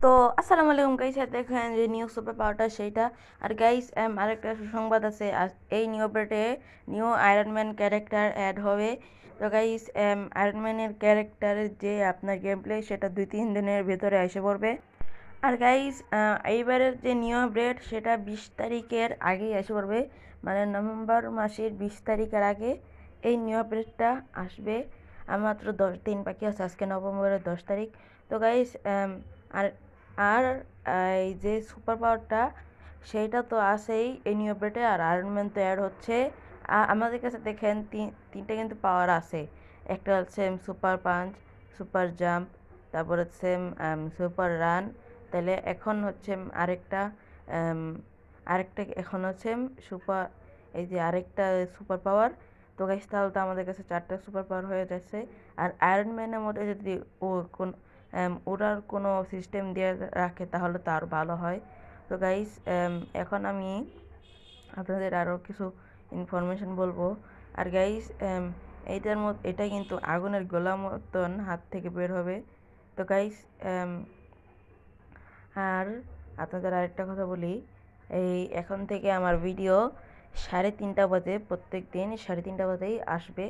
তো আসসালামু আলাইকুম গাইস, দেখেন যে নিউ সুপার পাওয়ারটা সেইটা। আর গাইস আরেকটা সুসংবাদ আছে, এই নিউ আপডেটে new iron man character add হবে। তো গাইস আয়রন ম্যানের ক্যারেক্টারের যে আপনার গেম প্লে সেটা 2-3 দিনের ভেতরে এসে পড়বে। আর গাইস এইবারের যে নিউ আপডেট সেটা 20 তারিখের আগেই এসে পড়বে, মানে নভেম্বর মাসের 20 তারিখের আগে এই নিউ আপডেটটা আসবে। আর মাত্র 10 দিন বাকি আছে, আজকে নভেম্বরের 10 তারিখ। তো গাইস আর আর এই যে সুপার পাওয়ারটা সেইটা তো আছেই এই নিউ আপডেটে, আর আয়রন ম্যান তো অ্যাড হচ্ছে। আমাদের কাছে দেখেন তিনটা কিন্তু পাওয়ার আছে। একটা হচ্ছে সুপার পাঞ্চ, সুপার জাম্প, তারপর হচ্ছে সুপার রান। তাহলে এখন হচ্ছে আরেকটা আম, আরেকটা এখন হচ্ছে সুপার, এই যে আরেকটা সুপার পাওয়ার। তো গাইস তাহলে তো আমাদের কাছে 4টা সুপার পাওয়ার হয়ে যাচ্ছে। আর আয়রন ম্যানের মধ্যে যদি ও কোন ওরার কোনো সিস্টেম দিয়ে রাখে তাহলে তো আরও ভালো হয়। তো গাইস এখন আমি আপনাদের আরও কিছু ইনফরমেশন বলবো। আর গাইস এইটার মধ্যে এটা কিন্তু আগুনের গোলা মতন হাত থেকে বের হবে। তো গাইস আর আপনাদের আরেকটা কথা বলি, এই এখন থেকে আমার ভিডিও 3:30 বাজে, প্রত্যেক দিন 3:30 বাজেই আসবে।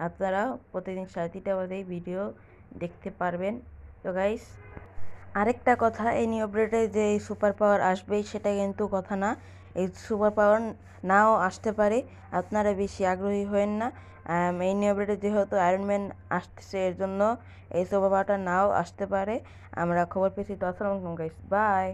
আপনারা প্রতিদিন 3:30 বাজেই ভিডিও দেখতে পারবেন। তো গাইস আরেকটা কথা, এই নিউ আপডেটে যে এই সুপার পাওয়ার আসবেই সেটা কিন্তু কথা না, এই সুপার পাওয়ার নাও আসতে পারে। আপনারা বেশি আগ্রহী হয়েন না। এই নিউ আপডেটে যেহেতু আয়রন ম্যান আসতেছে এর জন্য এই সুপার পাওয়ারটা নাও আসতে পারে। আমরা খবর পেয়েছি। তো আসসালামু আলাইকুম গাইস, বাই।